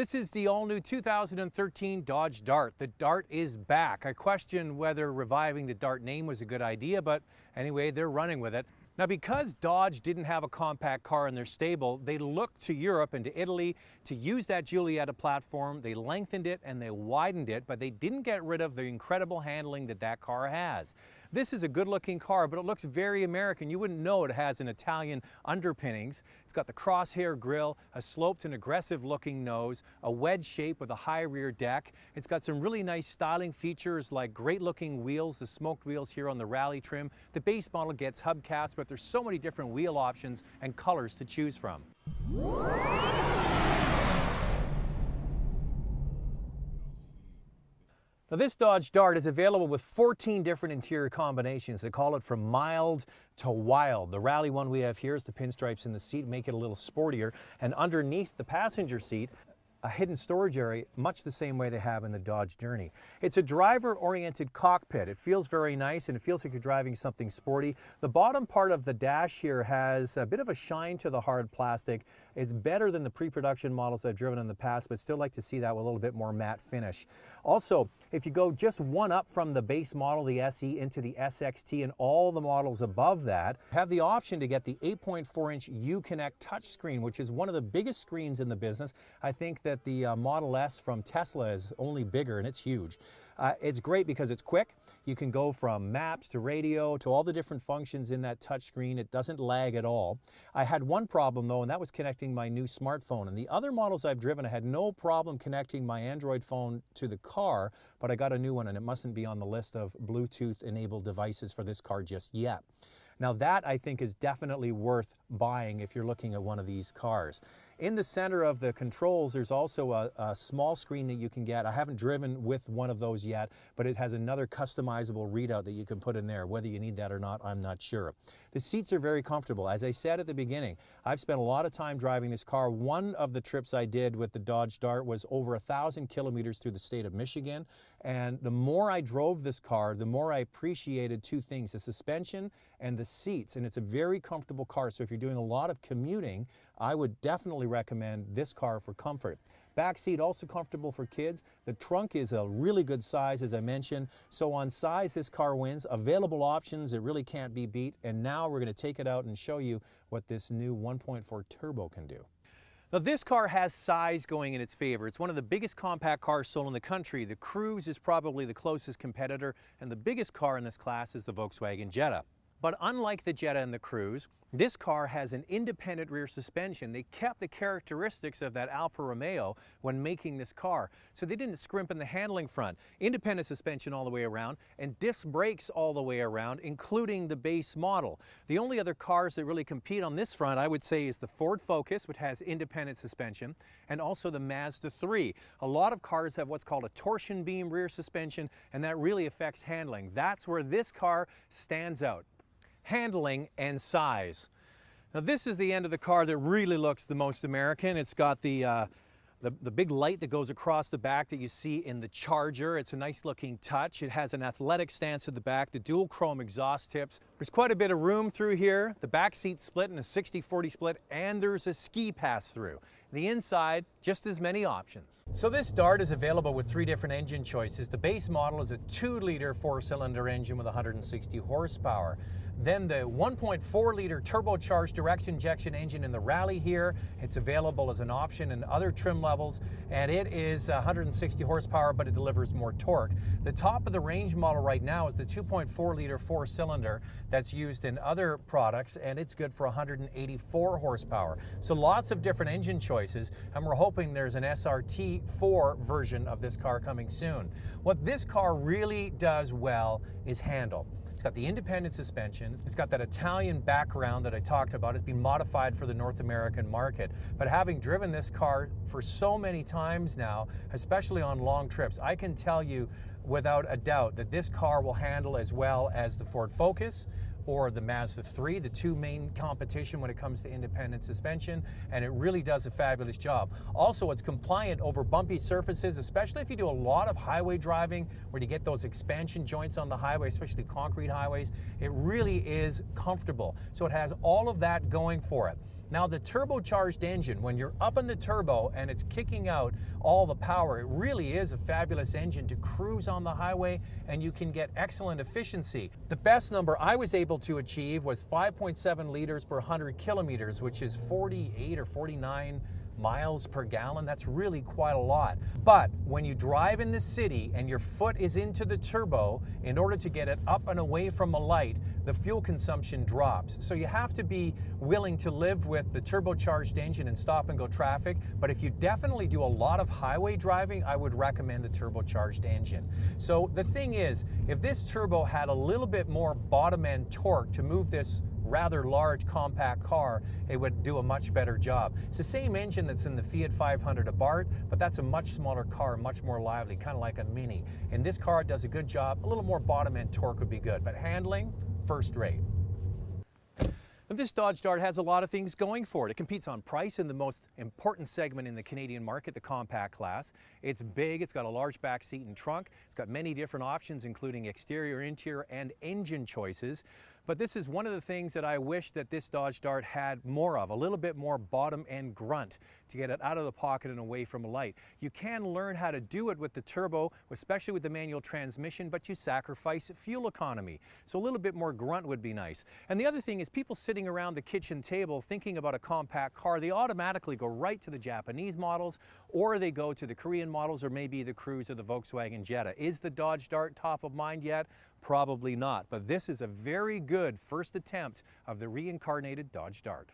This is the all-new 2013 Dodge Dart. The Dart is back. I question whether reviving the Dart name was a good idea, but anyway, they're running with it. Now, because Dodge didn't have a compact car in their stable, they looked to Europe and to Italy to use that Giulietta platform. They lengthened it and they widened it, but they didn't get rid of the incredible handling that that car has. This is a good-looking car, but it looks very American. You wouldn't know it has an Italian underpinnings. It's got the crosshair grille, a sloped and aggressive-looking nose, a wedge shape with a high rear deck. It's got some really nice styling features like great-looking wheels, the smoked wheels here on the rally trim. The base model gets hubcaps, but there's so many different wheel options and colors to choose from. Now, this Dodge Dart is available with 14 different interior combinations. They call it from mild to wild. The rally one we have here is the pinstripes in the seat, make it a little sportier. And underneath the passenger seat, a hidden storage area, much the same way they have in the Dodge Journey. It's a driver-oriented cockpit. It feels very nice and it feels like you're driving something sporty. The bottom part of the dash here has a bit of a shine to the hard plastic. It's better than the pre-production models I've driven in the past, but still like to see that with a little bit more matte finish. Also, if you go just one up from the base model, the SE, into the SXT and all the models above that, have the option to get the 8.4-inch Uconnect touchscreen, which is one of the biggest screens in the business. I think that the Model S from Tesla is only bigger, and it's huge. It's great because it's quick. You can go from maps to radio to all the different functions in that touchscreen. It doesn't lag at all. I had one problem though, and that was connecting my new smartphone. And the other models I've driven, I had no problem connecting my Android phone to the car, but I got a new one and it mustn't be on the list of Bluetooth-enabled devices for this car just yet. Now that, I think, is definitely worth buying if you're looking at one of these cars. In the center of the controls, there's also a small screen that you can get. I haven't driven with one of those yet, but it has another customizable readout that you can put in there. Whether you need that or not, I'm not sure. The seats are very comfortable. As I said at the beginning, I've spent a lot of time driving this car. One of the trips I did with the Dodge Dart was over 1,000 kilometers through the state of Michigan. And the more I drove this car, the more I appreciated two things, the suspension and the seats. And it's a very comfortable car. So if you're doing a lot of commuting, I would definitely recommend this car for comfort. Back seat also comfortable for kids. The trunk is a really good size, as I mentioned. So on size, this car wins. Available options, it really can't be beat. And now we're going to take it out and show you what this new 1.4 turbo can do. Now, this car has size going in its favor. It's one of the biggest compact cars sold in the country. The Cruze is probably the closest competitor, and the biggest car in this class is the Volkswagen Jetta. But unlike the Jetta and the Cruze, this car has an independent rear suspension. They kept the characteristics of that Alfa Romeo when making this car. So they didn't scrimp in the handling front. Independent suspension all the way around and disc brakes all the way around, including the base model. The only other cars that really compete on this front, I would say, is the Ford Focus, which has independent suspension, and also the Mazda 3. A lot of cars have what's called a torsion beam rear suspension, and that really affects handling. That's where this car stands out. Handling and size. Now, this is the end of the car that really looks the most American. It's got the big light that goes across the back that you see in the Charger. It's a nice looking touch. It has an athletic stance at the back, the dual chrome exhaust tips. There's quite a bit of room through here. The back seat's split in a 60-40 split, and there's a ski pass through. The inside, just as many options. So this Dart is available with 3 different engine choices. The base model is a 2-liter 4-cylinder engine with 160 horsepower. Then the 1.4-liter turbocharged direct injection engine in the Rally here. It's available as an option in other trim levels, and it is 160 horsepower, but it delivers more torque. The top of the range model right now is the 2.4-liter 4-cylinder that's used in other products, and it's good for 184 horsepower. So lots of different engine choices, and we're hoping there's an SRT4 version of this car coming soon. What this car really does well is handle. It's got the independent suspension. It's got that Italian background that I talked about. It's been modified for the North American market. But having driven this car for so many times now, especially on long trips, I can tell you without a doubt that this car will handle as well as the Ford Focus or the Mazda 3, the two main competition when it comes to independent suspension, and it really does a fabulous job. Also, it's compliant over bumpy surfaces, especially if you do a lot of highway driving where you get those expansion joints on the highway, especially concrete highways. It really is comfortable. So it has all of that going for it. Now the turbocharged engine, when you're up in the turbo and it's kicking out all the power, it really is a fabulous engine to cruise on the highway, and you can get excellent efficiency. The best number I was able to achieve was 5.7 liters per 100 kilometers, which is 48 or 49 miles per gallon. That's really quite a lot. But when you drive in the city and your foot is into the turbo, in order to get it up and away from a light, the fuel consumption drops. So you have to be willing to live with the turbocharged engine and stop and go traffic. But if you definitely do a lot of highway driving, I would recommend the turbocharged engine. So the thing is, if this turbo had a little bit more bottom end torque to move this rather large compact car, it would do a much better job. It's the same engine that's in the Fiat 500 Abarth, but that's a much smaller car, much more lively, kind of like a Mini. And this car does a good job. A little more bottom end torque would be good, but handling, first rate. And this Dodge Dart has a lot of things going for it. It competes on price in the most important segment in the Canadian market, the compact class. It's big, it's got a large back seat and trunk. It's got many different options, including exterior, interior, and engine choices. But this is one of the things that I wish that this Dodge Dart had more of, a little bit more bottom end grunt to get it out of the pocket and away from a light. You can learn how to do it with the turbo, especially with the manual transmission, but you sacrifice fuel economy. So a little bit more grunt would be nice. And the other thing is, people sitting around the kitchen table thinking about a compact car, they automatically go right to the Japanese models, or they go to the Korean models, or maybe the Cruze or the Volkswagen Jetta. Is the Dodge Dart top of mind yet? Probably not, but this is a very good first attempt of the reincarnated Dodge Dart.